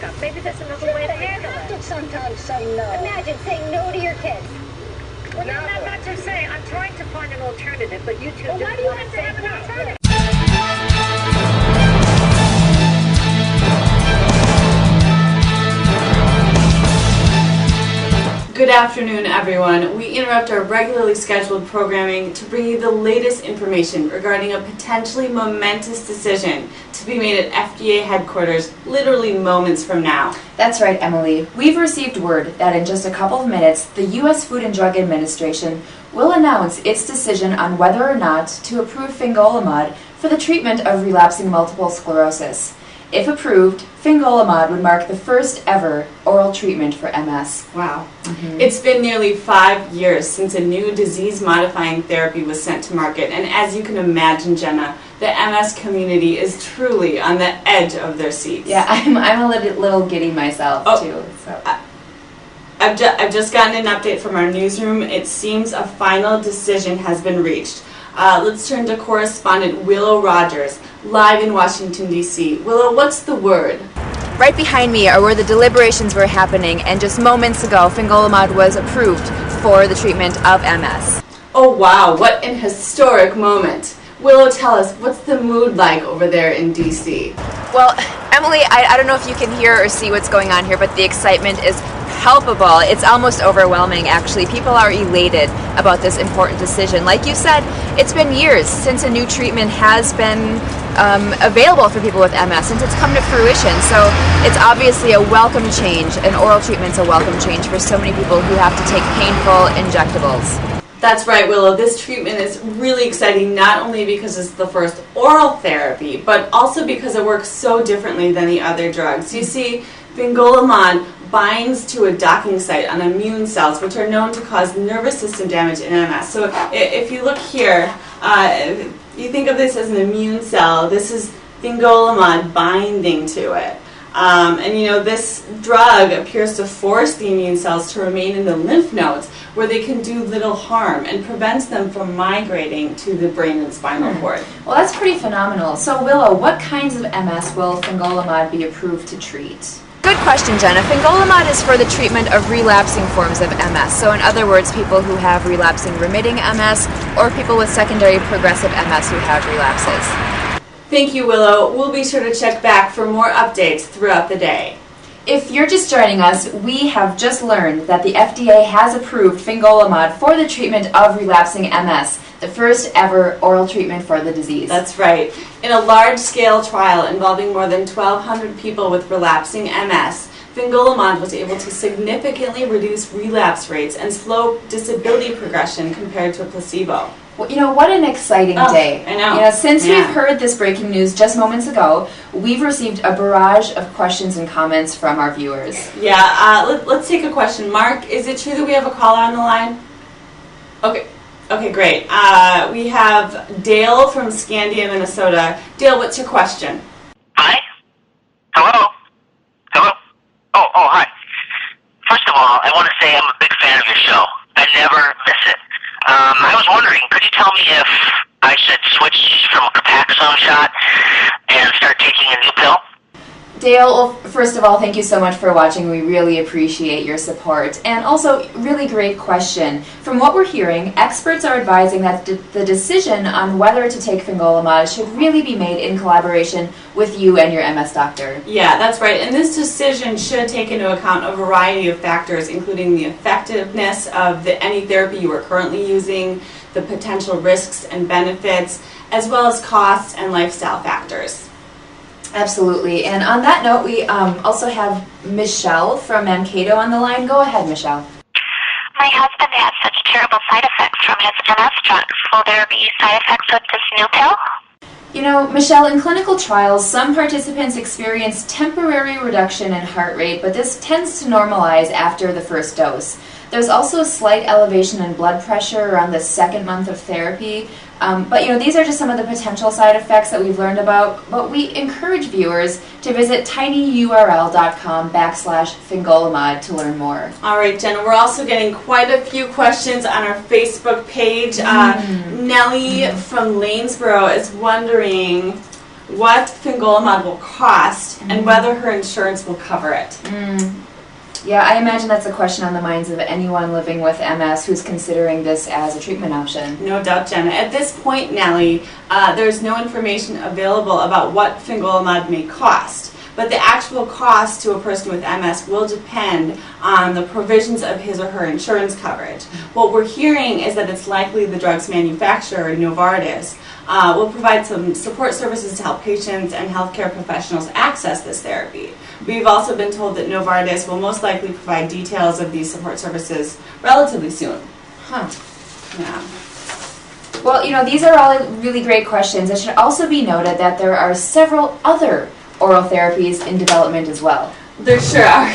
backup. Maybe that's another way to handle it. To sometimes say no. Imagine saying no to your kids. Well, no, I'm not just saying. I'm trying to find an alternative, but you two just why do you want have to to say have an no. alternative? Good afternoon, everyone. We interrupt our regularly scheduled programming to bring you the latest information regarding a potentially momentous decision to be made at FDA headquarters literally moments from now. That's right, Emily. We've received word that in just a couple of minutes, the U.S. Food and Drug Administration will announce its decision on whether or not to approve fingolimod for the treatment of relapsing multiple sclerosis. If approved, fingolimod would mark the first ever oral treatment for MS. Wow. It's been nearly 5 years since a new disease-modifying therapy was sent to market, and as you can imagine, Jenna, the MS community is truly on the edge of their seats. Yeah, I'm a little giddy myself, too. So. I've just gotten an update from our newsroom. It seems a final decision has been reached. Let's turn to correspondent Willow Rogers, live in Washington, D.C. Willow, what's the word? Right behind me are where the deliberations were happening, and just moments ago, fingolimod was approved for the treatment of MS. Oh wow, what an historic moment. Willow, tell us, what's the mood like over there in D.C.? Well, Emily, I don't know if you can hear or see what's going on here, but the excitement is palpable. It's almost overwhelming, actually. People are elated about this important decision. Like you said, it's been years since a new treatment has been available for people with MS, since it's come to fruition. So it's obviously a welcome change. An oral treatment's a welcome change for so many people who have to take painful injectables. That's right, Willow. This treatment is really exciting, not only because it's the first oral therapy, but also because it works so differently than the other drugs. You see, fingolimod binds to a docking site on immune cells, which are known to cause nervous system damage in MS. So if you look here, you think of this as an immune cell. This is fingolimod binding to it. And you know, this drug appears to force the immune cells to remain in the lymph nodes where they can do little harm and prevents them from migrating to the brain and spinal cord. Well, that's pretty phenomenal. So, Willow, what kinds of MS will fingolimod be approved to treat? Good question, Jenna. Fingolimod is for the treatment of relapsing forms of MS. So, in other words, people who have relapsing remitting MS or people with secondary progressive MS who have relapses. Thank you, Willow. We'll be sure to check back for more updates throughout the day. If you're just joining us, we have just learned that the FDA has approved fingolimod for the treatment of relapsing MS, the first ever oral treatment for the disease. That's right. In a large-scale trial involving more than 1,200 people with relapsing MS, fingolimod was able to significantly reduce relapse rates and slow disability progression compared to a placebo. Well, you know, what an exciting day. I know. You know, since we've heard this breaking news just moments ago, we've received a barrage of questions and comments from our viewers. Yeah, let's take a question. Mark, is it true that we have a caller on the line? Okay, great. We have Dale from Scandia, Minnesota. Dale, what's your question? Hi? Hello? Hello? Oh, hi. First of all, I want to say I'm a big fan of your show. I never miss it. I was wondering, could you tell me if I should switch from a Copaxone shot and start taking a new pill? Dale, well, first of all, thank you so much for watching. We really appreciate your support. And also, really great question. From what we're hearing, experts are advising that the decision on whether to take fingolimod should really be made in collaboration with you and your MS doctor. Yeah, that's right. And this decision should take into account a variety of factors, including the effectiveness of any therapy you are currently using, the potential risks and benefits, as well as costs and lifestyle factors. Absolutely. And on that note, we also have Michelle from Mankato on the line. Go ahead, Michelle. My husband has such terrible side effects from his MS drugs. Will there be side effects with this new pill? You know, Michelle, in clinical trials, some participants experience temporary reduction in heart rate, but this tends to normalize after the first dose. There's also a slight elevation in blood pressure around the second month of therapy. But, you know, these are just some of the potential side effects that we've learned about. But we encourage viewers to visit tinyurl.com/fingolimod to learn more. All right, Jenna, we're also getting quite a few questions on our Facebook page. Nellie from Lanesboro is wondering, what fingolimod will cost and whether her insurance will cover it. Yeah, I imagine that's a question on the minds of anyone living with MS who's considering this as a treatment option. No doubt, Jenna. At this point, Nellie, there's no information available about what fingolimod may cost. But the actual cost to a person with MS will depend on the provisions of his or her insurance coverage. What we're hearing is that it's likely the drug's manufacturer, Novartis, will provide some support services to help patients and healthcare professionals access this therapy. We've also been told that Novartis will most likely provide details of these support services relatively soon. Huh. Yeah. Well, you know, these are all really great questions. It should also be noted that there are several other oral therapies in development as well. There sure are.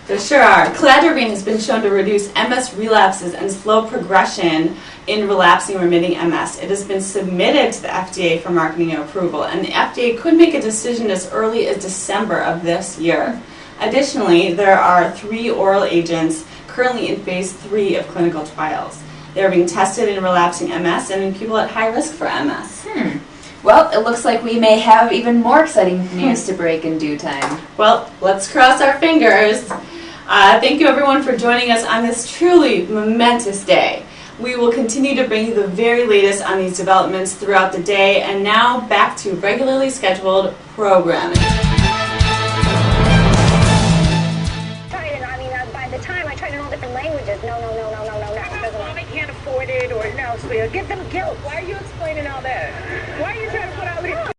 There sure are. Cladribine has been shown to reduce MS relapses and slow progression in relapsing remitting MS. It has been submitted to the FDA for marketing and approval, and the FDA could make a decision as early as December of this year. Additionally, there are 3 oral agents currently in phase 3 of clinical trials. They are being tested in relapsing MS and in people at high risk for MS. Well, it looks like we may have even more exciting news to break in due time. Well, let's cross our fingers. Thank you everyone for joining us on this truly momentous day. We will continue to bring you the very latest on these developments throughout the day, and now back to regularly scheduled programming. By the time I tried in all different languages, no. Mommy can't afford it, or no, sweetheart. Give them guilt. Why are you explaining all that? Why